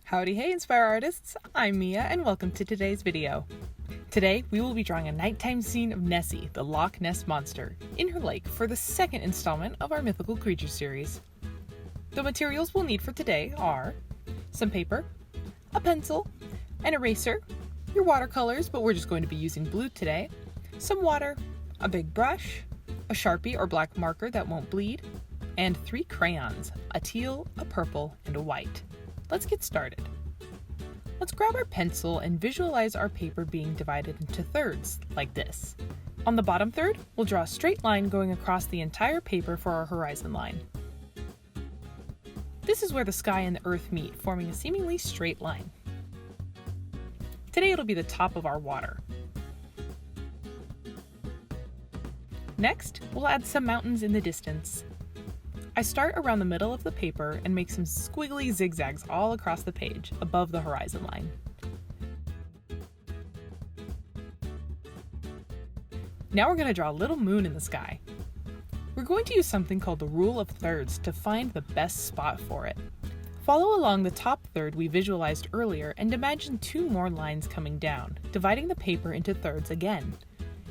Howdy hey Inspire Artists, I'm Mia and welcome to today's video. Today we will be drawing a nighttime scene of Nessie, the Loch Ness monster, in her lake for the second installment of our mythical creature series. The materials we'll need for today are some paper, a pencil, an eraser, your watercolors, but we're just going to be using blue today, some water, a big brush, a Sharpie or black marker that won't bleed, and 3 crayons, a teal, a purple, and a white. Let's get started. Let's grab our pencil and visualize our paper being divided into thirds, like this. On the bottom third, we'll draw a straight line going across the entire paper for our horizon line. This is where the sky and the earth meet, forming a seemingly straight line. Today it'll be the top of our water. Next, we'll add some mountains in the distance. I start around the middle of the paper and make some squiggly zigzags all across the page, above the horizon line. Now we're going to draw a little moon in the sky. We're going to use something called the rule of thirds to find the best spot for it. Follow along the top third we visualized earlier and imagine 2 more lines coming down, dividing the paper into thirds again.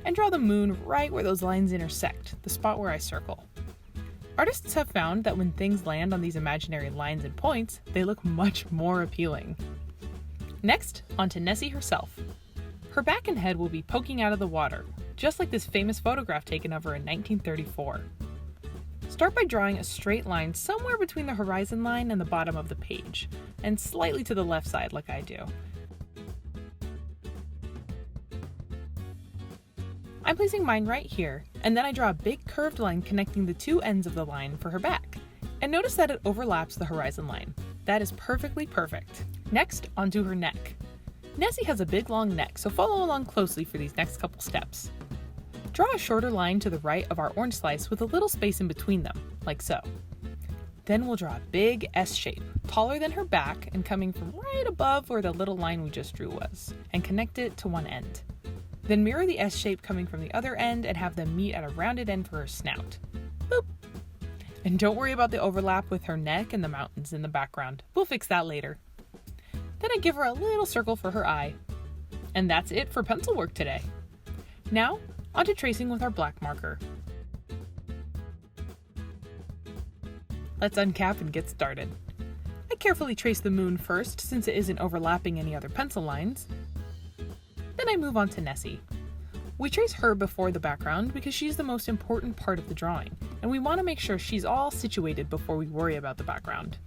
And draw the moon right where those lines intersect, the spot where I circle. Artists have found that when things land on these imaginary lines and points, they look much more appealing. Next, onto Nessie herself. Her back and head will be poking out of the water, just like this famous photograph taken of her in 1934. Start by drawing a straight line somewhere between the horizon line and the bottom of the page, and slightly to the left side like I do. I'm placing mine right here, and then I draw a big curved line connecting the 2 ends of the line for her back. And notice that it overlaps the horizon line. That is perfectly perfect. Next, onto her neck. Nessie has a big long neck, so follow along closely for these next couple steps. Draw a shorter line to the right of our orange slice with a little space in between them, like so. Then we'll draw a big S shape, taller than her back and coming from right above where the little line we just drew was, and connect it to one end. Then mirror the S shape coming from the other end and have them meet at a rounded end for her snout. Boop! And don't worry about the overlap with her neck and the mountains in the background. We'll fix that later. Then I give her a little circle for her eye. And that's it for pencil work today. Now, onto tracing with our black marker. Let's uncap and get started. I carefully trace the moon first since it isn't overlapping any other pencil lines. Then I move on to Nessie. We trace her before the background because she's the most important part of the drawing, and we want to make sure she's all situated before we worry about the background.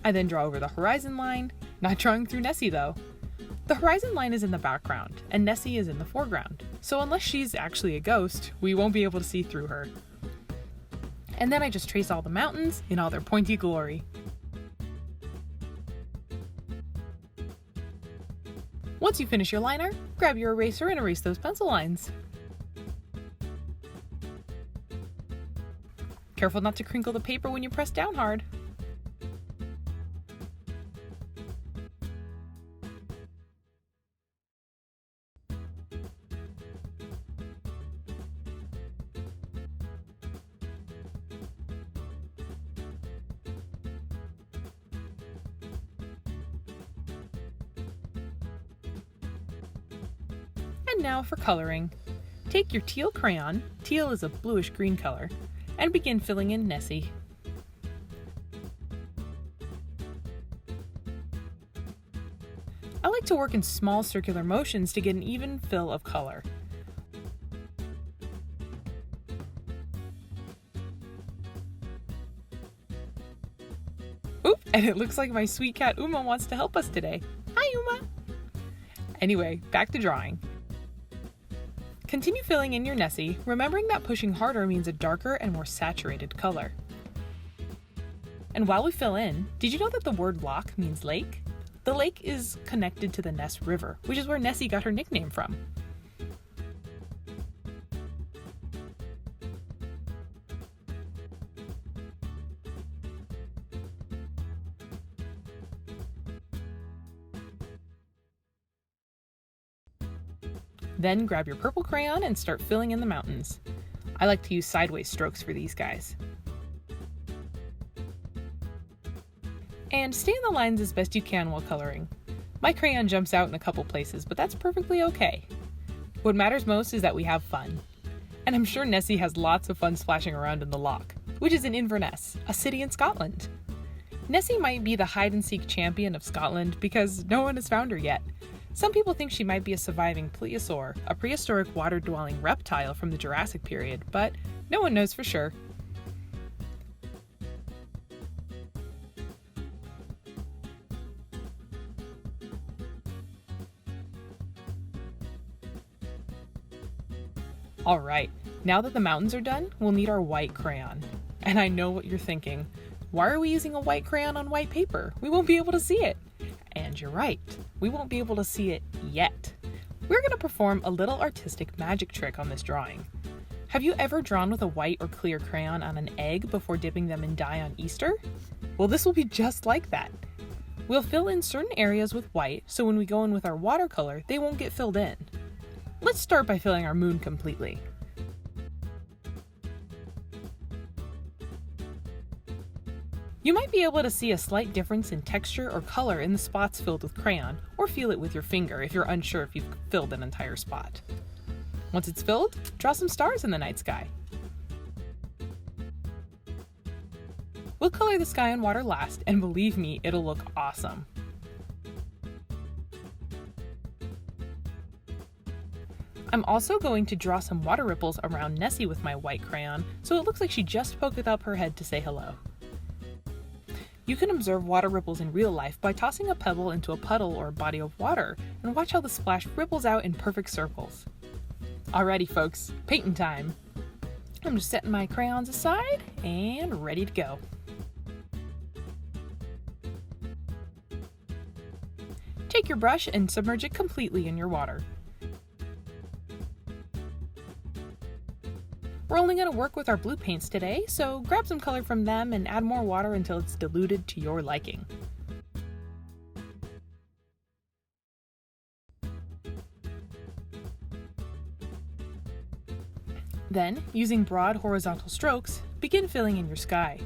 I then draw over the horizon line, not drawing through Nessie though. The horizon line is in the background, and Nessie is in the foreground, so unless she's actually a ghost, we won't be able to see through her. And then I just trace all the mountains in all their pointy glory. Once you finish your liner, grab your eraser and erase those pencil lines. Careful not to crinkle the paper when you press down hard. And now for coloring. Take your teal crayon, teal is a bluish green color, and begin filling in Nessie. I like to work in small circular motions to get an even fill of color. Oop, and it looks like my sweet cat Uma wants to help us today. Hi Uma! Anyway, back to drawing. Continue filling in your Nessie, remembering that pushing harder means a darker and more saturated color. And while we fill in, did you know that the word Loch means lake? The lake is connected to the Ness River, which is where Nessie got her nickname from. Then grab your purple crayon and start filling in the mountains. I like to use sideways strokes for these guys. And stay in the lines as best you can while coloring. My crayon jumps out in a couple places, but that's perfectly okay. What matters most is that we have fun. And I'm sure Nessie has lots of fun splashing around in the Loch, which is in Inverness, a city in Scotland. Nessie might be the hide-and-seek champion of Scotland because no one has found her yet. Some people think she might be a surviving plesiosaur, a prehistoric water-dwelling reptile from the Jurassic period, but no one knows for sure. Alright, now that the mountains are done, we'll need our white crayon. And I know what you're thinking. Why are we using a white crayon on white paper? We won't be able to see it. And you're right, we won't be able to see it yet. We're going to perform a little artistic magic trick on this drawing. Have you ever drawn with a white or clear crayon on an egg before dipping them in dye on Easter? Well, this will be just like that. We'll fill in certain areas with white, so when we go in with our watercolor, they won't get filled in. Let's start by filling our moon completely. You might be able to see a slight difference in texture or color in the spots filled with crayon, or feel it with your finger if you're unsure if you've filled an entire spot. Once it's filled, draw some stars in the night sky. We'll color the sky and water last, and believe me, it'll look awesome. I'm also going to draw some water ripples around Nessie with my white crayon, so it looks like she just poked up her head to say hello. You can observe water ripples in real life by tossing a pebble into a puddle or body of water and watch how the splash ripples out in perfect circles. Alrighty folks, painting time! I'm just setting my crayons aside and ready to go. Take your brush and submerge it completely in your water. We're only going to work with our blue paints today, so grab some color from them and add more water until it's diluted to your liking. Then, using broad horizontal strokes, begin filling in your sky.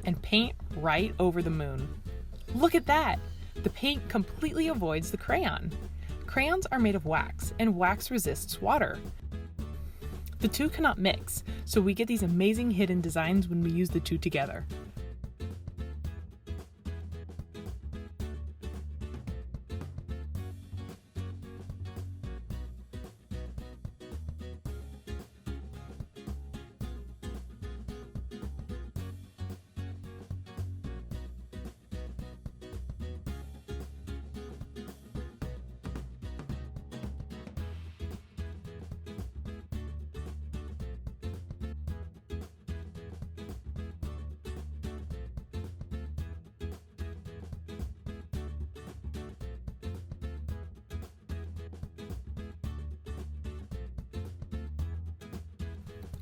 And paint right over the moon. Look at that! The paint completely avoids the crayon. Crayons are made of wax, and wax resists water. The two cannot mix, so we get these amazing hidden designs when we use the two together.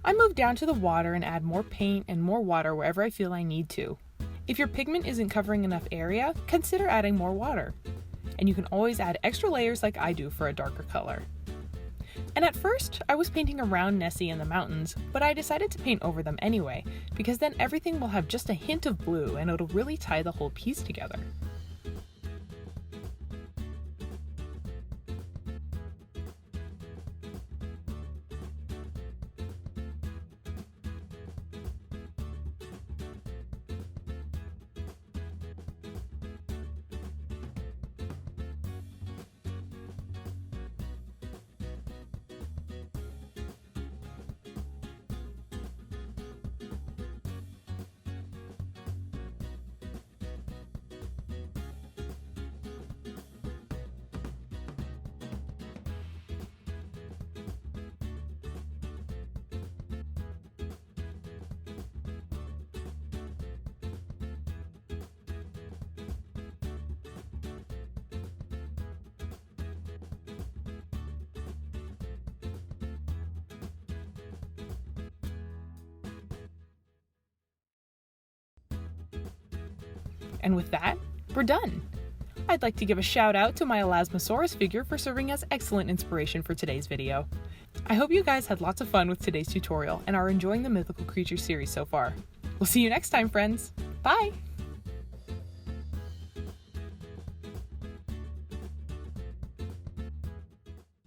I move down to the water and add more paint and more water wherever I feel I need to. If your pigment isn't covering enough area, consider adding more water. And you can always add extra layers like I do for a darker color. And at first, I was painting around Nessie and the mountains, but I decided to paint over them anyway, because then everything will have just a hint of blue and it'll really tie the whole piece together. And with that, We're done! I'd like to give a shout out to my Elasmosaurus figure for serving as excellent inspiration for today's video. I hope you guys had lots of fun with today's tutorial and are enjoying the mythical creature series so far. We'll see you next time, friends! Bye!